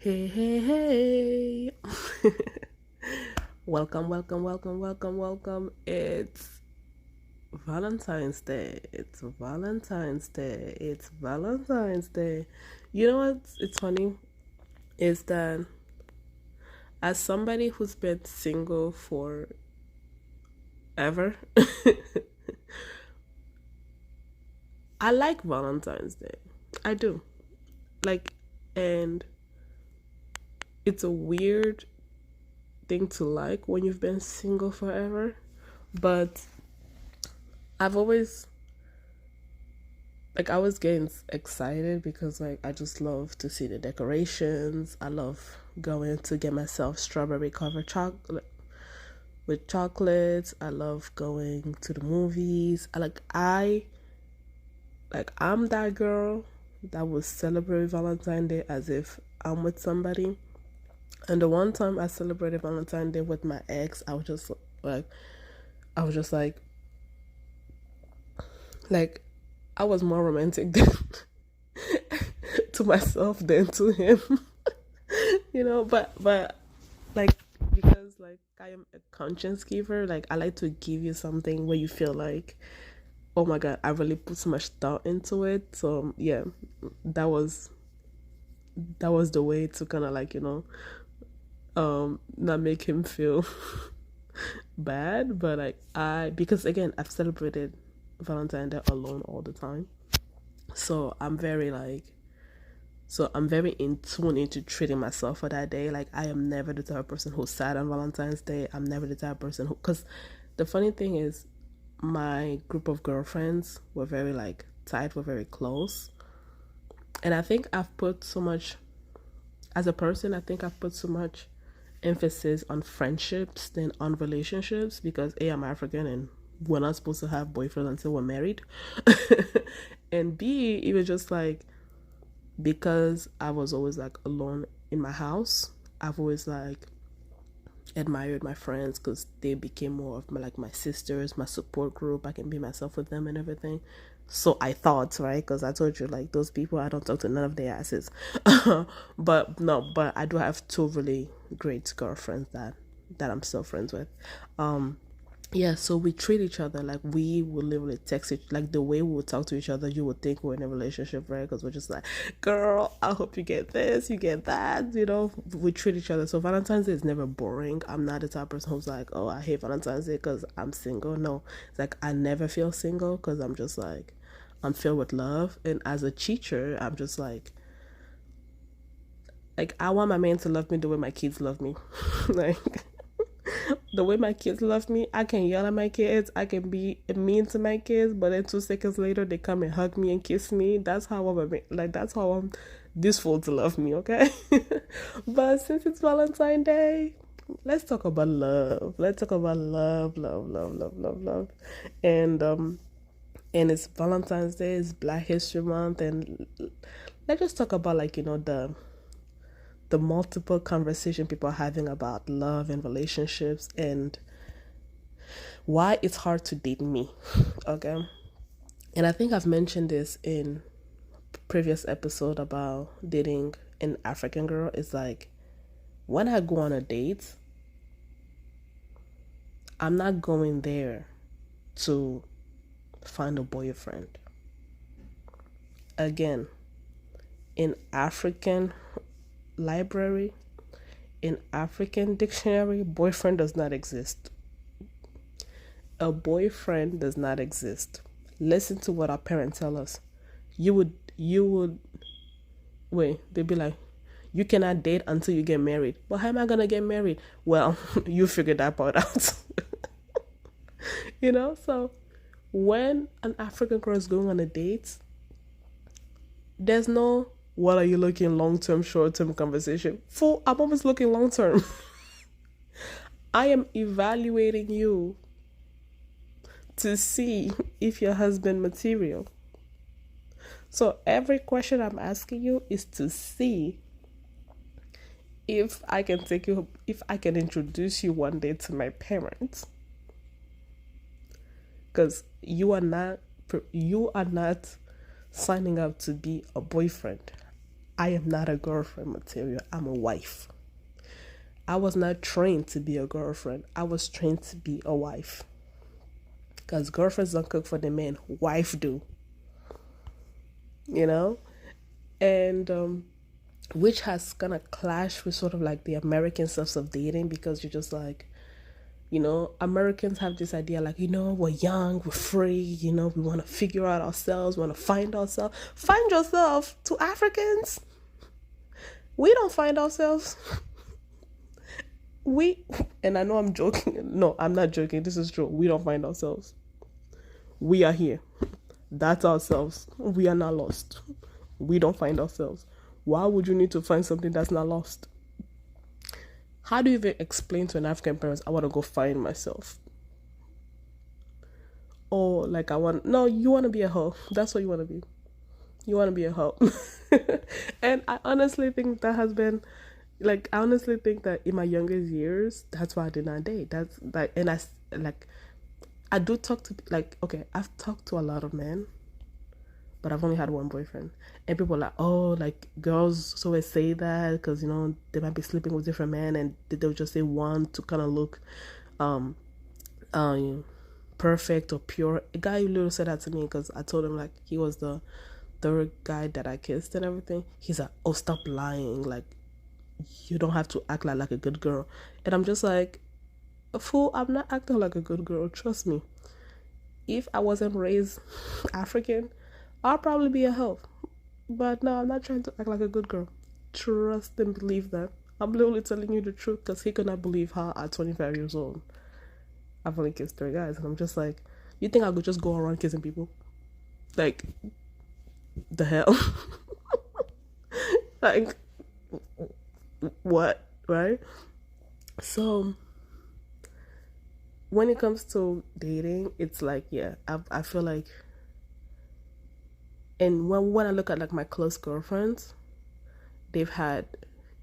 Hey, hey, hey. welcome. It's Valentine's Day. It's Valentine's Day. You know what? It's funny is that as somebody who's been single forever, I like Valentine's Day. I do. Like, and it's a weird thing to like when you've been single forever, but I've always I was getting excited because I just love to see the decorations. I love going to get myself strawberry covered chocolate with chocolates. I love going to the movies. I'm that girl that will celebrate Valentine's Day as if I'm with somebody. And the one time I celebrated Valentine's Day with my ex, like I was just like I was more romantic than to myself than to him. But like because I am a conscience giver, like I like to give you something where you feel like, oh my god, I really put so much thought into it. So yeah, that was that was the way to kind of not make him feel bad. But I because again I've celebrated Valentine's Day alone all the time. So I'm very in tune into treating myself for that day. Like I am never the type of person who's sad on Valentine's Day. I'm never the type of person who, because the funny thing is, my group of girlfriends were very tight, we're very close, and I think I've put so much as a person. I think I've put so much emphasis on friendships than on relationships because A, I'm African and we're not supposed to have boyfriends until we're married, and B, it was just because I was always alone in my house. I've always admired my friends because they became more of my sisters, my support group. I can be myself with them and everything. So I thought, right? Because I told you, those people, I don't talk to none of their asses. But no, but I do have two really great girlfriends that I'm still friends with. Yeah, so we treat each other like we would literally text each, like the way we would talk to each other, you would think we're in a relationship, right? Because we're just like, girl, I hope you get this, you get that, we treat each other. So Valentine's Day is never boring. I'm not the type of person who's like, oh, I hate Valentine's Day because I'm single. No, it's I never feel single because I'm just I'm filled with love. And as a teacher, I'm just I want my man to love me the way my kids love me. like, the way my kids love me, I can yell at my kids, I can be mean to my kids, but then 2 seconds later they come and hug me and kiss me. That's how that's how I'm this fool to love me, okay? But since it's Valentine's Day, let's talk about love. Let's talk about love. And and it's Valentine's Day, it's Black History Month, and let's just talk about the multiple conversation people are having about love and relationships and why it's hard to date me. Okay. And I think I've mentioned this in previous episode about dating an African girl. It's when I go on a date, I'm not going there to find a boyfriend. Again, in African library, in African dictionary, boyfriend does not exist. A boyfriend does not exist. Listen to what our parents tell us. You would wait, they'd be like, you cannot date until you get married. But how am I gonna get married? Well, you figured that part out. So when an African girl is going on a date, there's no what are you looking long term, short term conversation. Fool, I'm always looking long term. I am evaluating you to see if your husband material. So every question I'm asking you is to see if I can introduce you one day to my parents. Because you are not signing up to be a boyfriend. I am not a girlfriend material. I'm a wife. I was not trained to be a girlfriend. I was trained to be a wife. Because girlfriends don't cook for the men. Wife do. You know? And which has kind of clashed with sort of like the American sense of dating, because you're just like, Americans have this idea like, we're young, we're free, we want to figure out ourselves, we want to find ourselves. Find yourself. To Africans, we don't find ourselves. And I know I'm joking. No, I'm not joking. This is true. We don't find ourselves. We are here. That's ourselves. We are not lost. We don't find ourselves. Why would you need to find something that's not lost? How do you even explain to an African parent, I want to go find myself? Or like, no, you want to be a hoe. That's what you want to be. You want to be a hoe. And I honestly think that has been, like, I honestly think that in my youngest years, that's why I did not date. That's like, and I do talk to, like, okay, I've talked to a lot of men, but I've only had one boyfriend. And people are like, oh, like, girls always say that because, they might be sleeping with different men, and they'll just say one to kind of look perfect or pure. A guy literally said that to me because I told him, like, he was the third guy that I kissed and everything. He's like, oh, stop lying. Like, you don't have to act like a good girl. And I'm just like, fool, I'm not acting like a good girl. Trust me. If I wasn't raised African, I'll probably be a hoe. But no, I'm not trying to act like a good girl. Trust and believe that. I'm literally telling you the truth because he could not believe how at 25 years old I've only kissed 3 guys. And I'm just like, you think I could just go around kissing people? Like, the hell? Like, what? Right? So when it comes to dating, it's like, yeah, I feel like, and when I look at like my close girlfriends, they've had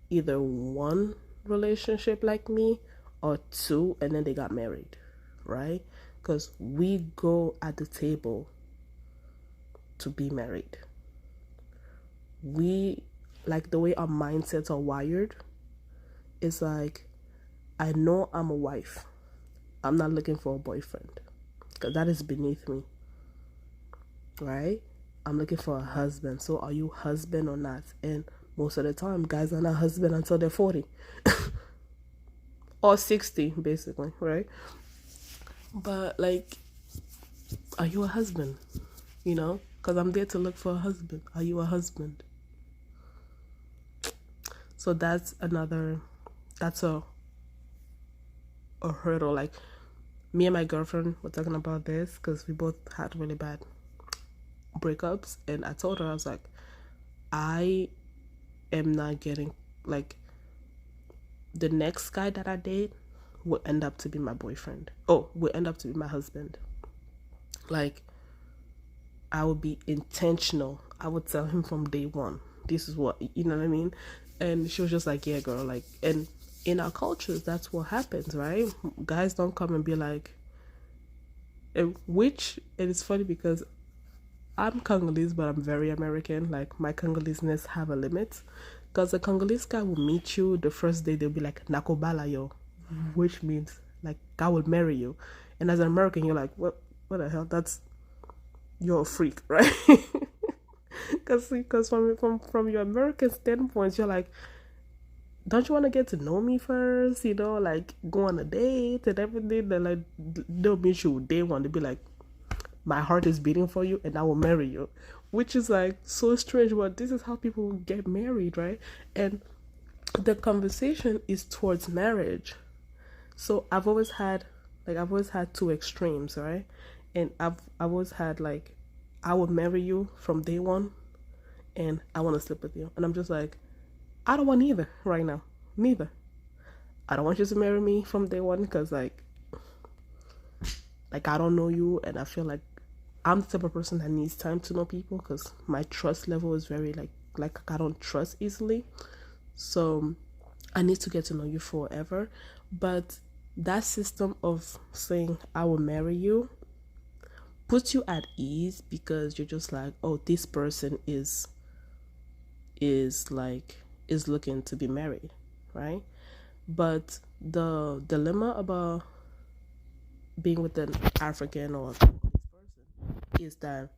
either one relationship like me or 2, and then they got married, right? Because we go at the table to be married. We, like, the way our mindsets are wired is like, I know I'm a wife. I'm not looking for a boyfriend because that is beneath me, right? I'm looking for a husband. So are you husband or not? And most of the time, guys are not husband until they're 40 or 60, basically, right? But like, are you a husband? Because I'm there to look for a husband. Are you a husband? So that's a hurdle. Like, me and my girlfriend were talking about this because we both had really bad breakups, and I told her, I was like, I am not getting, like, the next guy that I date will end up to be my boyfriend. Oh, will end up to be my husband. Like, I would be intentional. I would tell him from day one, this is what, you know what I mean? And she was just like, yeah, girl, like, and in our cultures, that's what happens, right? Guys don't come and be like, and it's funny because I'm Congolese, but I'm very American. Like, my Congoleseness have a limit. Because a Congolese guy will meet you the first day, they'll be like, nakobala yo, which means, like, God will marry you. And as an American, you're like, what the hell? You're a freak, right? Because from your American standpoint, you're like, don't you want to get to know me first? Like, go on a date and everything. Then, like, they'll meet you day one. They'll be like, my heart is beating for you and I will marry you. Which is like so strange, but this is how people get married, right? And the conversation is towards marriage. So I've always had 2 extremes, right? And I've always had, like, I will marry you from day one and I want to sleep with you. And I'm just like, I don't want either right now. Neither. I don't want you to marry me from day one because, like, I don't know you, and I feel like I'm the type of person that needs time to know people because my trust level is very, like I don't trust easily. So I need to get to know you forever. But that system of saying I will marry you puts you at ease because you're just like, oh, this person is is looking to be married, right? But the dilemma about being with an African or Congolese person is that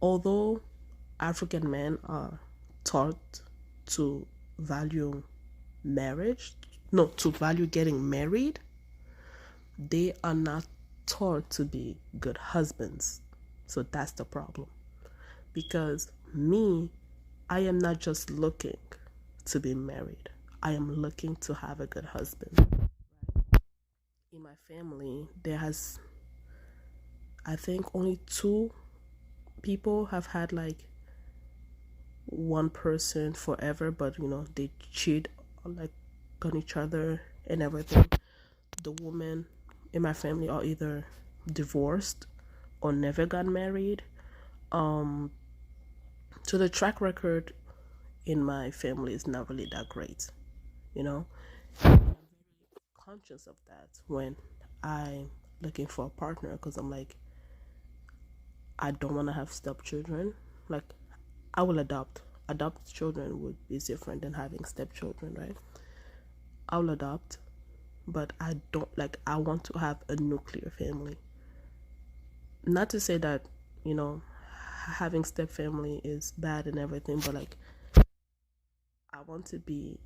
although African men are taught to value marriage, no, to value getting married, they are not taught to be good husbands. So that's the problem. Because me, I am not just looking to be married, I am looking to have a good husband. In my family, there has, I think, only two people have had like one person forever, but they cheat like on each other and everything. The women in my family are either divorced or never got married. So the track record in my family is not really that great, you know. I'm conscious of that when I'm looking for a partner, because I'm like, I don't want to have stepchildren. Like, I will adopt. Adopt children would be different than having stepchildren, right? I'll adopt, but I don't like. I want to have a nuclear family. Not to say that you know having step family is bad and everything, but like I want to be.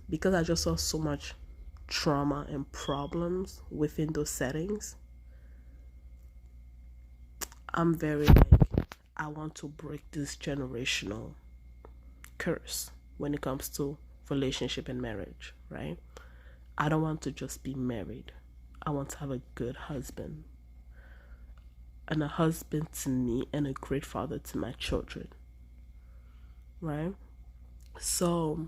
Because I just saw so much trauma and problems within those settings. I'm very like, I want to break this generational curse when it comes to relationship and marriage, right? I don't want to just be married. I want to have a good husband, and a husband to me and a great father to my children, right? So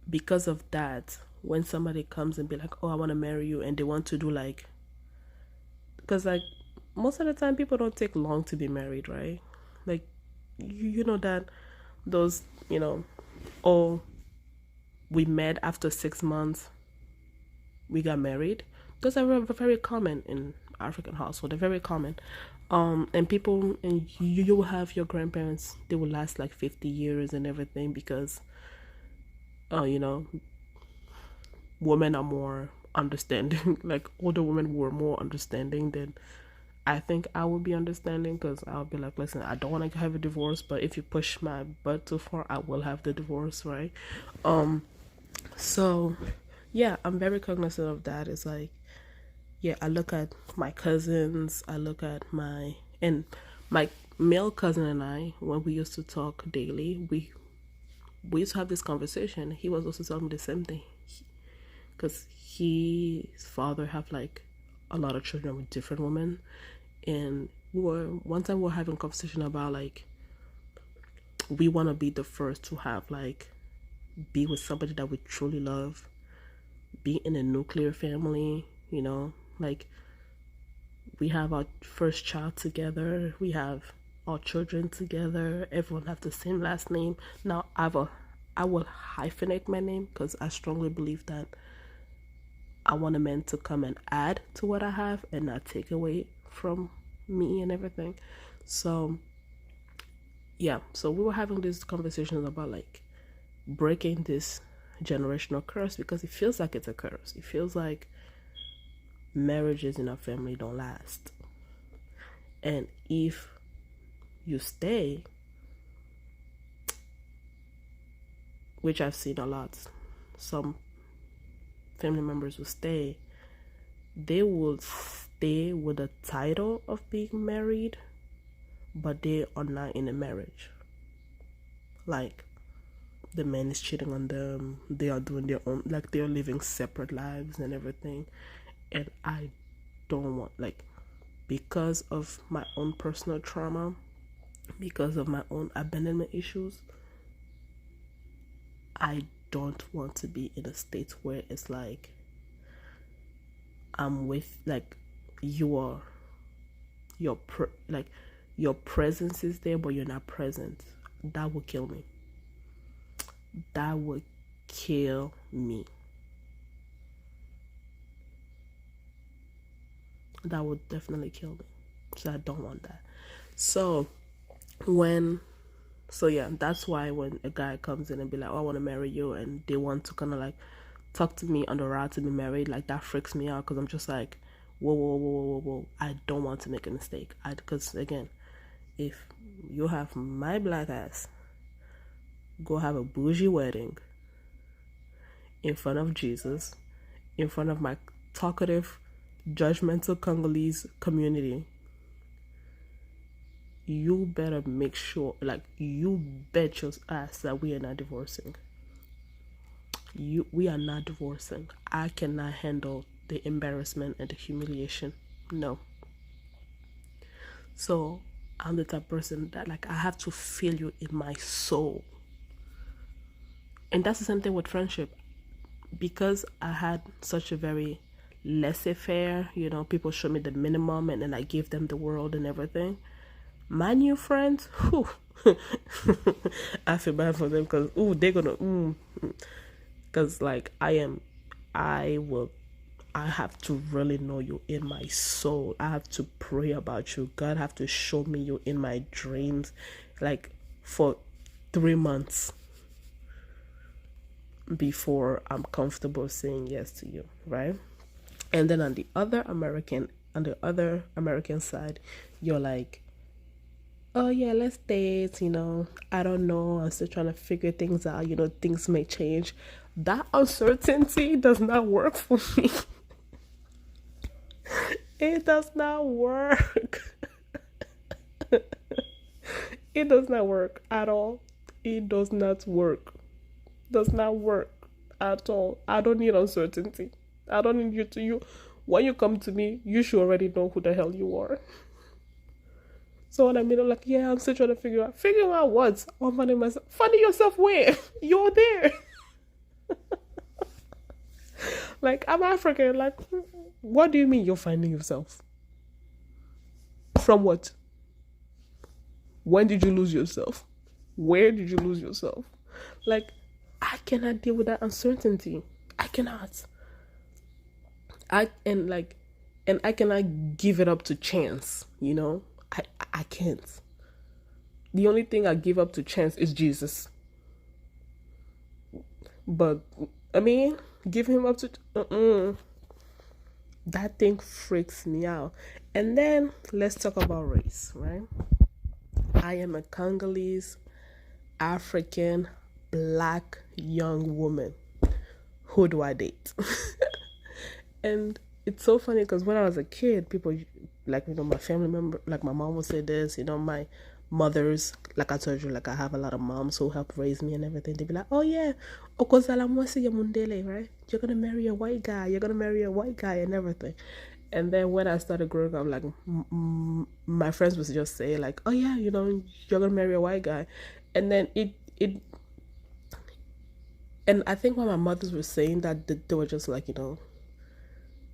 because of that, when somebody comes and be like, oh, I want to marry you, and they want to do like, because like most of the time people don't take long to be married, right? Like you know that those, oh, we met after 6 months, we got married. Those are very common in African household. They're very common. And people, and you will have your grandparents, they will last like 50 years and everything because, you know, women are more understanding. Like older women were more understanding than I think I would be understanding, because I'll be like, listen, I don't want to have a divorce, but if you push my butt too far, I will have the divorce, right? So yeah, I'm very cognizant of that. It's like, yeah, I look at my cousins, I look at and my male cousin and I, when we used to talk daily, we used to have this conversation. He was also telling me the same thing, because his father have like a lot of children with different women, and one time we were having a conversation about like we want to be the first to have like be with somebody that we truly love, be in a nuclear family, like we have our first child together, we have our children together, everyone have the same last name. Now I will hyphenate my name because I strongly believe that I want a man to come and add to what I have and not take away from me and everything. So yeah, so we were having these conversations about like breaking this generational curse, because it feels like it's a curse. It feels like marriages in our family don't last. And if you stay, which I've seen a lot, some family members will stay, they will stay with the title of being married, but they are not in a marriage. Like the man is cheating on them, they are doing their own, like they are living separate lives and everything. And I don't want, like, because of my own personal trauma, because of my own abandonment issues, I don't want to be in a state where it's like I'm with, like, your like your presence is there but you're not present. That would kill me. That would kill me. That would definitely kill me. So I don't want that. So when So yeah, that's why when a guy comes in and be like, "Oh, I want to marry you," and they want to kind of like talk to me on the route to be married, like that freaks me out because I'm just like, whoa, whoa, whoa, whoa, whoa, whoa. I don't want to make a mistake. Because again, if you have my black ass go have a bougie wedding in front of Jesus, in front of my talkative, judgmental Congolese community, you better make sure, like, you bet your ass that we are not divorcing. We are not divorcing. I cannot handle the embarrassment and the humiliation. No. So I'm the type of person that, like, I have to feel you in my soul. And that's the same thing with friendship. Because I had such a very laissez-faire, people show me the minimum and then I give them the world and everything. My new friends, whew, I feel bad for them because, they're gonna, because like I have to really know you in my soul. I have to pray about you. God have to show me you in my dreams, like for 3 months before I'm comfortable saying yes to you, right? And then on the other American side, you're like, oh yeah, let's date, I don't know, I'm still trying to figure things out, things may change. That uncertainty does not work for me. It does not work. It does not work at all. It does not work. Does not work at all. I don't need uncertainty. I don't need you. When you come to me, you should already know who the hell you are. So what I mean, I'm like, yeah, I'm still trying to figure out. Figure out what? I'm finding myself. Finding yourself where? You're there. Like, I'm African. Like, what do you mean you're finding yourself? From what? When did you lose yourself? Where did you lose yourself? Like, I cannot deal with that uncertainty. I cannot. And I cannot give it up to chance, I can't. The only thing I give up to chance is Jesus. But I mean, give him up to that thing freaks me out. And then let's talk about race, right? I am a Congolese, African, black young woman. Who do I date? And it's so funny because when I was a kid, people like, my family member, like my mom would say this, my mothers, like I told you, like I have a lot of moms who help raise me and everything. They'd be like, oh yeah, okozala mwasi ya mundele, right? You're gonna marry a white guy. You're gonna marry a white guy and everything. And then when I started growing up, like my friends would just say, like, oh yeah, you're gonna marry a white guy, and then it. And I think when my mothers were saying that, they were just like,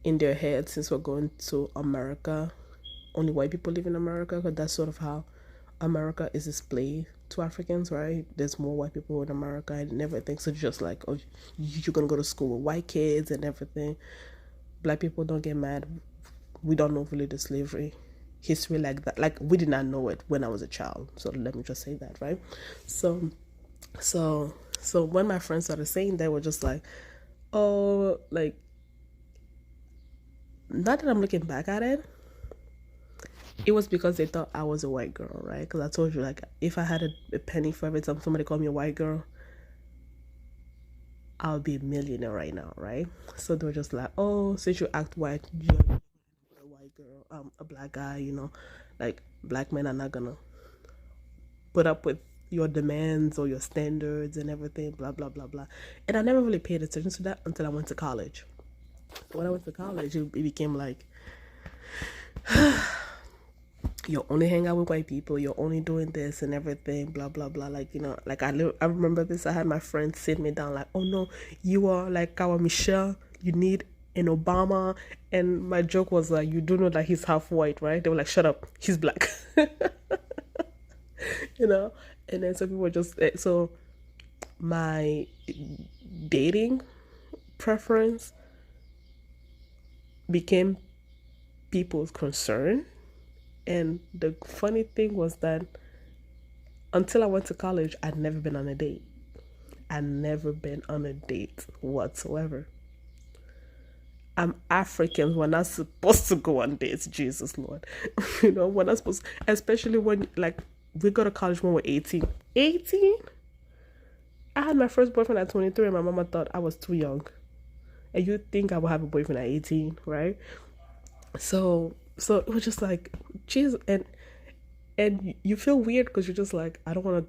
in their head, since we're going to America, only white people live in America, because that's sort of how America is displayed to Africans, right? There's more white people in America and everything. So just like, oh, you're gonna go to school with white kids and everything. Black people don't get mad. We don't know really the slavery history like that. Like, we did not know it when I was a child. So let me just say that, right? So when my friends started saying that, we're just like, oh, like, not that I'm looking back at it, it was because they thought I was a white girl, right? Because I told you, like, if I had a penny for every time somebody called me a white girl, I would be a millionaire right now, right? So they were just like, oh, since you act white, you're a white girl, a black guy, like, black men are not gonna put up with your demands or your standards and everything, blah, blah, blah, blah. And I never really paid attention to that until I went to college. When I went to college, it became like, you only hang out with white people, you're only doing this and everything, blah blah blah. Like, like I remember this. I had my friend sit me down like, oh no, you are like our Michelle, you need an Obama. And my joke was like, you do know that he's half white, right? They were like, shut up, he's black. And then some people were just, so my dating preference became people's concern. And the funny thing was that until I went to college, I'd never been on a date. I'd never been on a date whatsoever. I'm African. We're not supposed to go on dates, Jesus Lord. We're not supposed, especially when, like, we go to college when we're 18. 18? I had my first boyfriend at 23 and my mama thought I was too young. And you think I would have a boyfriend at 18, right? So it was just like, Jesus, and you feel weird because you're just like, I don't want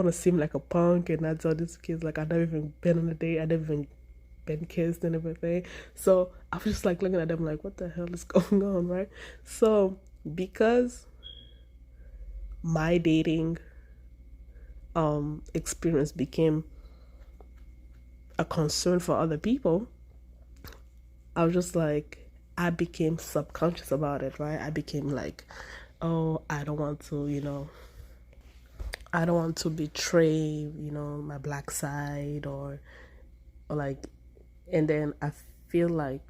to seem like a punk and not tell these kids like I've never even been on a date, I never even been kissed and everything. So I was just like looking at them like, what the hell is going on, right? So because my dating experience became a concern for other people, I was just like, I became subconscious about it, right? I became like, oh, I don't want to, I don't want to betray, my black side or like, and then I feel like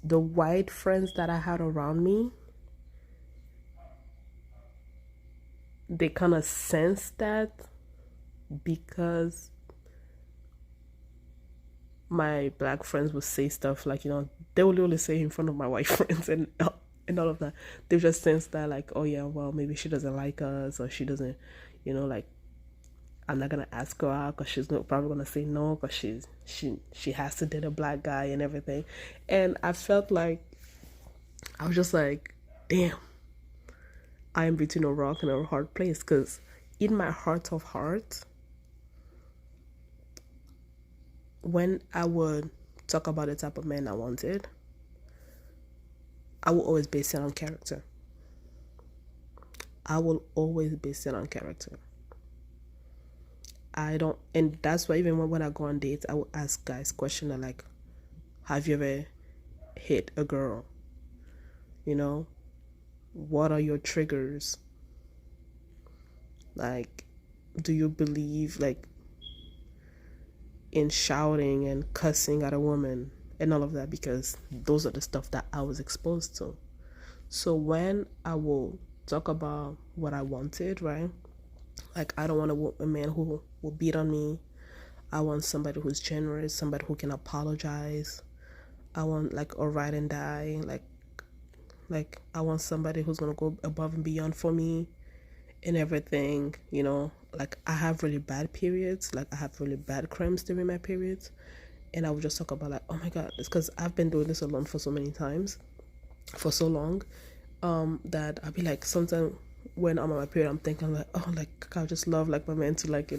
the white friends that I had around me, they kind of sensed that because my black friends would say stuff like, they would literally say in front of my white friends and all of that. They just sense that like, oh yeah, well, maybe she doesn't like us, or she doesn't, like, I'm not gonna ask her out because she's probably gonna say no because she has to date a black guy and everything. And I felt like, I was just like, damn, I am between a rock and a hard place, because in my heart of hearts, when I would talk about the type of man I wanted, I will always base it on character. I will always base it on character. I don't, and that's why even when I go on dates, I will ask guys questions like, have you ever hit a girl? What are your triggers? Like, do you believe like in shouting and cussing at a woman and all of that? Because those are the stuff that I was exposed to. So when I will talk about what I wanted, right? Like, I don't want a man who will beat on me. I want somebody who's generous, somebody who can apologize. I want like a ride and die. Like I want somebody who's gonna go above and beyond for me and everything. Like, I have really bad periods. Like, I have really bad cramps during my periods, and I would just talk about like, oh my god, it's because I've been doing this alone for so many times, for so long, that I'll be like, sometimes when I'm on my period, I'm thinking like, oh, like, I just love like my man to like,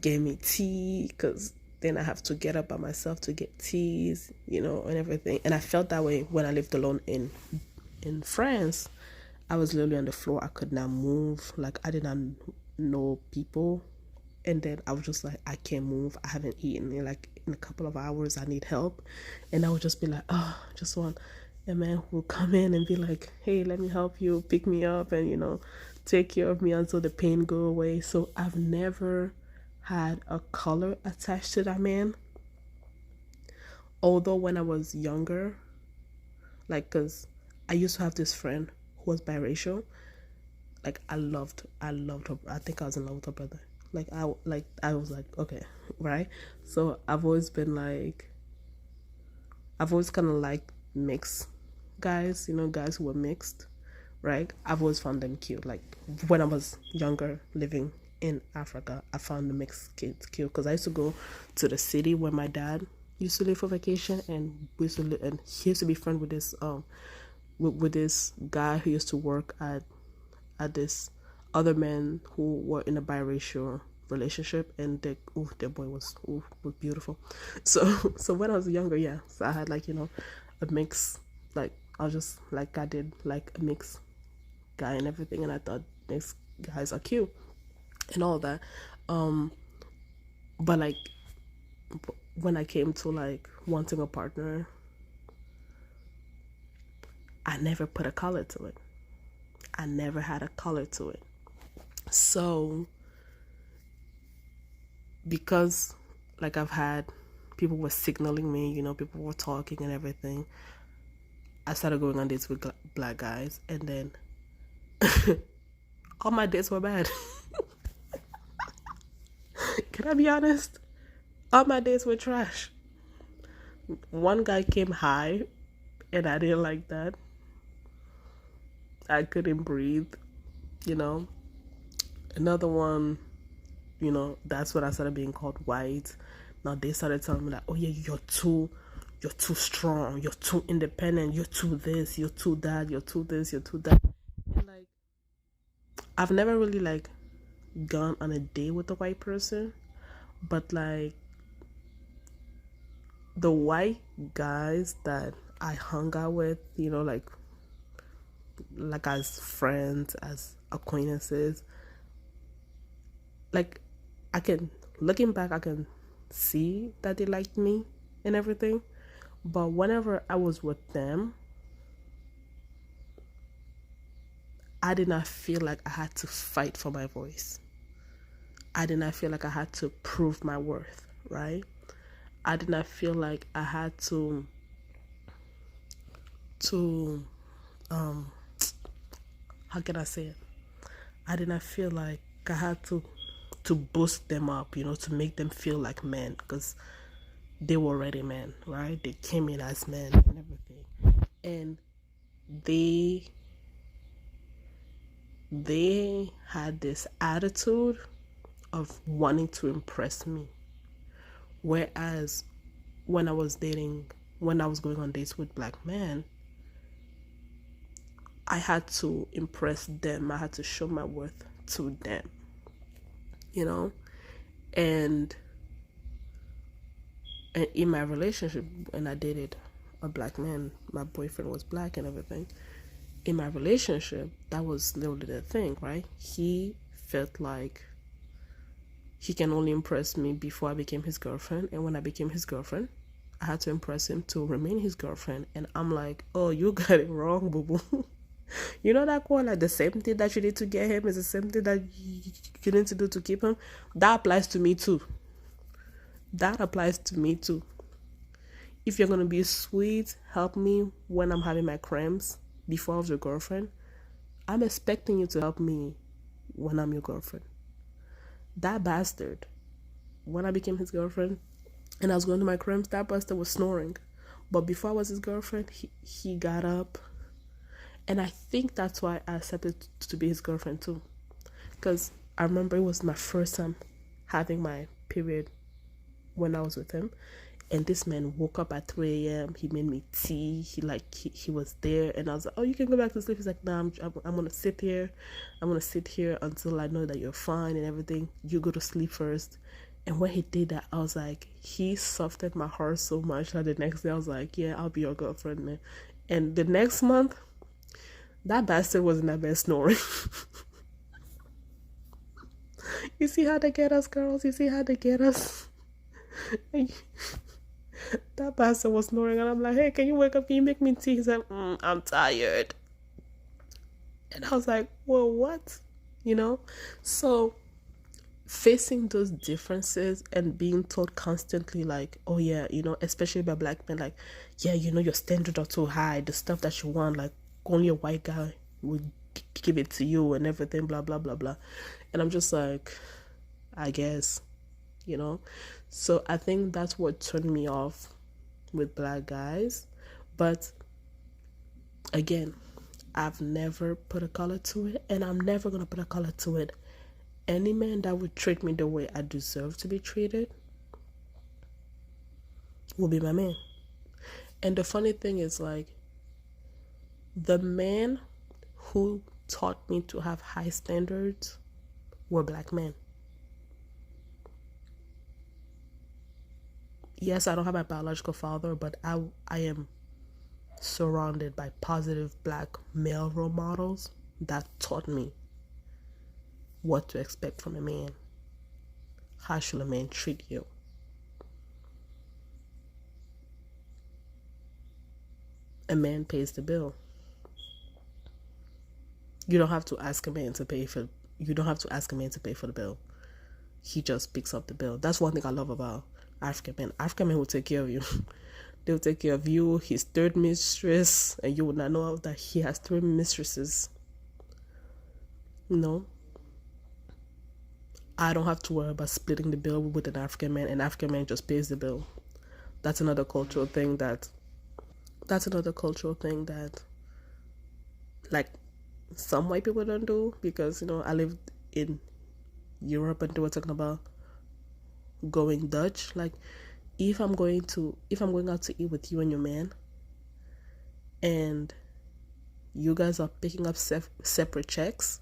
give me tea, because then I have to get up by myself to get teas, and everything. And I felt that way when I lived alone in France. I was literally on the floor. I could not move. Like, I did not know people. And then I was just like, I can't move. I haven't eaten like in a couple of hours. I need help. And I would just be like, oh, I just want a man who will come in and be like, hey, let me help you, pick me up, and take care of me until the pain go away. So I've never had a color attached to that man. Although when I was younger, like, because I used to have this friend who was biracial. Like, I loved her. I think I was in love with her brother. I was like, okay, right? So I've always kind of liked mixed guys, guys who were mixed, right? I've always found them cute. Like, when I was younger, living in Africa, I found the mixed kids cute, because I used to go to the city where my dad used to live for vacation, and and he used to be friends with this with this guy who used to work at this other men who were in a biracial relationship, and their boy was beautiful. So when I was younger, yeah, so I had like a mix, like I was just like, I did like a mixed guy and everything, and I thought these guys are cute and all that. But like when I came to like wanting a partner, I never put a color to it. I never had a color to it. So because like I've had people were signaling me, people were talking and everything, I started going on dates with black guys, and then All my dates were bad. Can I be honest? All my dates were trash. One guy came high, and I didn't like that. I couldn't breathe, you know. Another one, that's when I started being called white. Now they started telling me like, oh yeah, you're too strong, you're too independent, you're too this, you're too that, you're too this, you're too that. And like, I've never really like gone on a date with a white person, but like the white guys that I hung out with, like as friends, as acquaintances, like looking back, I can see that they liked me and everything. But whenever I was with them, I did not feel like I had to fight for my voice. I did not feel like I had to prove my worth, right? I did not feel like I had to how can I say it? I did not feel like I had to boost them up, to make them feel like men, because they were already men, right? They came in as men and everything. And they had this attitude of wanting to impress me. Whereas when I was going on dates with black men, I had to impress them. I had to show my worth to them, and in my relationship, when I dated a black man, my boyfriend was black and everything. In my relationship, that was literally the thing, right? He felt like he can only impress me before I became his girlfriend. And when I became his girlfriend, I had to impress him to remain his girlfriend. And I'm like, oh, you got it wrong, boo-boo. You know that quote, like the same thing that you did to get him is the same thing that you need to do to keep him? That applies to me too. That applies to me too. If you're going to be sweet, help me when I'm having my cramps before I was your girlfriend, I'm expecting you to help me when I'm your girlfriend. That bastard, when I became his girlfriend and I was going to my cramps, that bastard was snoring. But before I was his girlfriend, he got up. And I think that's why I accepted to be his girlfriend too. Because I remember it was my first time having my period when I was with him. And this man woke up at 3 a.m. He made me tea. He was there. And I was like, oh, you can go back to sleep. He's like, nah, I'm going to sit here. I'm going to sit here until I know that you're fine and everything. You go to sleep first. And when he did that, I was like, he softened my heart so much that the next day I was like, yeah, I'll be your girlfriend, man. And the next month, that bastard was in that bed snoring. You see how they get us, girls? You see how they get us? That bastard was snoring, and I'm like, hey, can you wake up? Can you make me tea? He's like, I'm tired. And I was like, well, what? So facing those differences and being told constantly like, oh yeah, especially by black men, like, yeah, your standards are too high. The stuff that you want, like, only a white guy would give it to you and everything, blah, blah, blah, blah. And I'm just like, I guess, So I think that's what turned me off with black guys. But again, I've never put a color to it, and I'm never going to put a color to it. Any man that would treat me the way I deserve to be treated will be my man. And the funny thing is, like, the men who taught me to have high standards were black men. Yes, I don't have my biological father, but I am surrounded by positive black male role models that taught me what to expect from a man. How should a man treat you? A man pays the bill. You don't have to ask a man to pay for the bill. He just picks up the bill. That's one thing I love about African men. African men will take care of you. They'll take care of you, his third mistress, and you will not know that he has 3 mistresses. I don't have to worry about splitting the bill with an African man. An African man just pays the bill. That's another cultural thing that that's another cultural thing that like some white people don't do, because I lived in Europe and they were talking about going Dutch. Like if I'm going out to eat with you and your man, and you guys are picking up separate checks,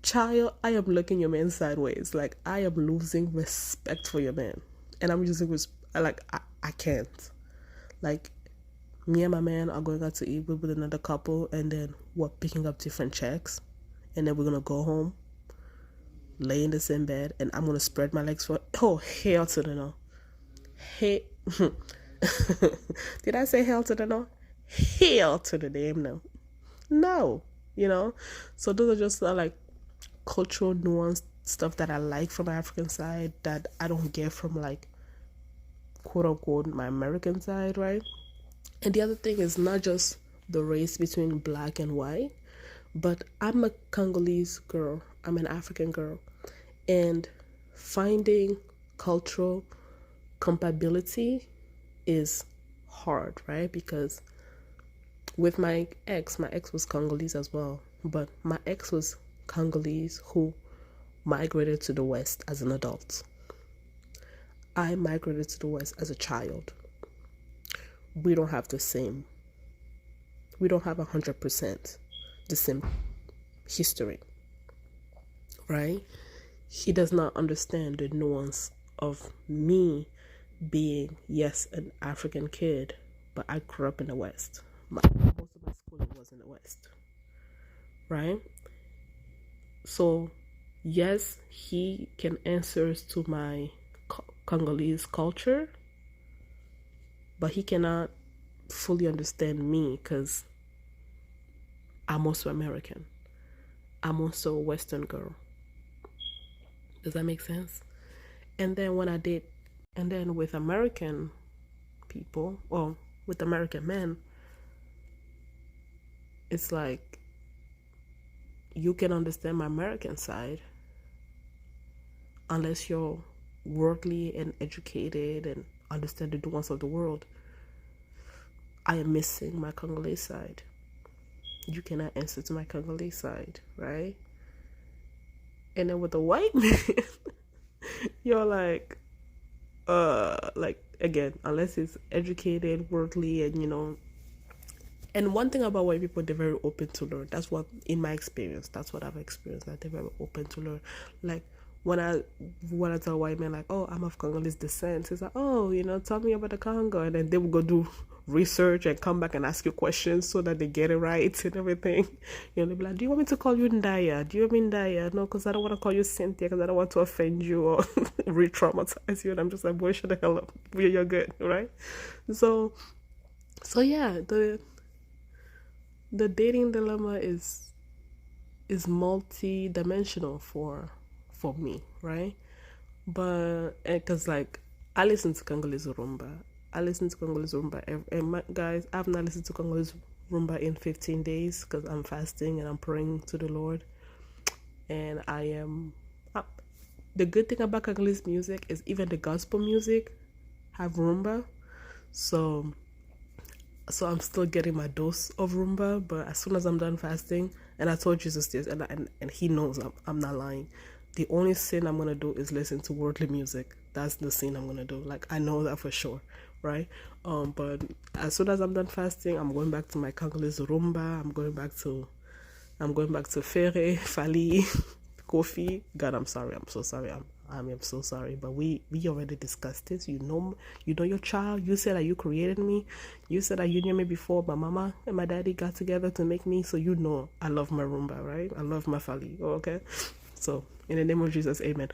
child, I am looking your man sideways. Like I am losing respect for your man, and I'm using like I can't. Like me and my man are going out to eat with another couple, and then we're picking up different checks, and then we're gonna go home, lay in the same bed, and I'm gonna spread my legs for hell to the no. Hey, did I say hell to the no? Hell to the damn no. No, So those are just like cultural nuanced stuff that I like from my African side that I don't get from like quote unquote my American side, right? And the other thing is not just the race between black and white, but I'm a Congolese girl, I'm an African girl, and finding cultural compatibility is hard, right? Because with my ex was Congolese as well, but my ex was Congolese who migrated to the West as an adult. I migrated to the West as a child. We don't have 100% the same history, right? He does not understand the nuance of me being, yes, an African kid, but I grew up in the West. Most of my schooling was in the West, right? So, yes, he can answer to my Congolese culture, but he cannot fully understand me because I'm also American. I'm also a Western girl. Does that make sense? And then with American people, or with American men, it's like you can understand my American side unless you're worldly and educated and understand the nuance of the world. I am missing my Congolese side. You cannot answer to my Congolese side, right? And then with the white man, you're like again, unless it's educated, worldly, and and one thing about white people, they're very open to learn. That's what, in my experience, that's what I've experienced, that they're very open to learn. Like when I tell a white man like, oh, I'm of Congolese descent, he's like, oh, tell me about the Congo, and then they will go do research and come back and ask you questions so that they get it right and everything. They'll be like, do you want me to call you Ndaya? Do you mean Ndaya? No, because I don't want to call you Cynthia because I don't want to offend you or re-traumatize you. And I'm just like, boy, shut the hell up. You're good, right? So yeah, the dating dilemma is multi-dimensional for me, right? But because like I listen to Congolese rumba, and guys, I've not listened to Congolese rumba in 15 days because I'm fasting and I'm praying to the Lord. And the good thing about Congolese music is even the gospel music have rumba, so I'm still getting my dose of rumba. But as soon as I'm done fasting, and I told Jesus this, and he knows I'm not lying, the only sin I'm gonna do is listen to worldly music. That's the sin I'm gonna do. Like I know that for sure, right? But as soon as I'm done fasting, I'm going back to my Congolese rumba. I'm going back to Ferre, Fali, Kofi. God, I'm sorry. I'm so sorry. I am so sorry. But we already discussed this. You know your child. You said that you created me. You said that you knew me before my mama and my daddy got together to make me. So I love my rumba, right? I love my Fali. Oh, okay. So in the name of Jesus, amen.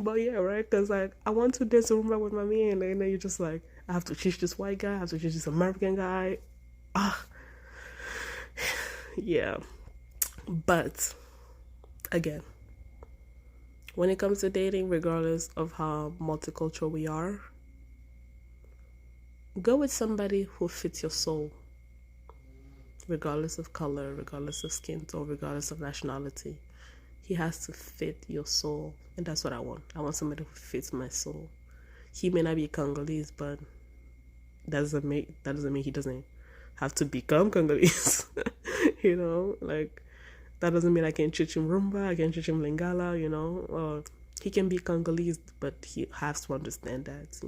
But yeah, right? Because like I want to dance rumba with my man, and then you're just like, I have to teach this white guy. I have to teach this American guy. Yeah. But again, when it comes to dating, regardless of how multicultural we are, go with somebody who fits your soul, regardless of color, regardless of skin tone, regardless of nationality. He has to fit your soul, and that's what I want. I want somebody who fits my soul. He may not be Congolese, but that doesn't mean he doesn't have to become Congolese. Like that doesn't mean I can teach him Rumba, I can teach him Lingala, or he can be Congolese, but he has to understand that,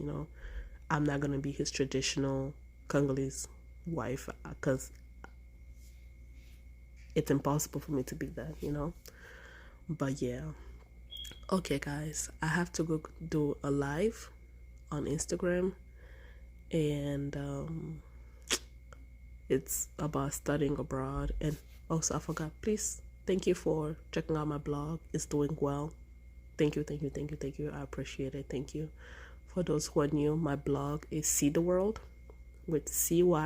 I'm not gonna be his traditional Congolese wife because it's impossible for me to be that. But yeah. Okay, guys, I have to go do a live on Instagram, and it's about studying abroad. And also, I forgot, please, thank you for checking out my blog. It's doing well. Thank you, thank you, thank you, thank you. I appreciate it. Thank you. For those who are new, my blog is See the World with CYTHEWORLD.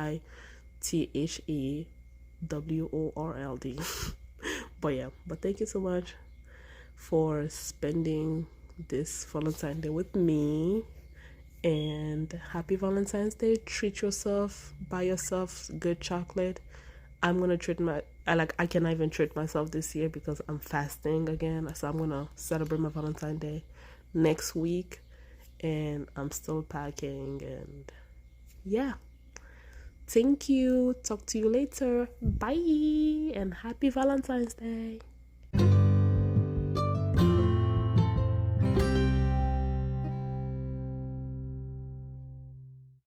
But thank you so much for spending this Valentine Day with me. And happy Valentine's Day. Treat yourself, buy yourself good chocolate. I'm gonna treat I cannot even treat myself this year because I'm fasting again. So I'm gonna celebrate my Valentine's Day next week, and I'm still packing. And yeah, thank you. Talk to you later. Bye, and happy Valentine's Day.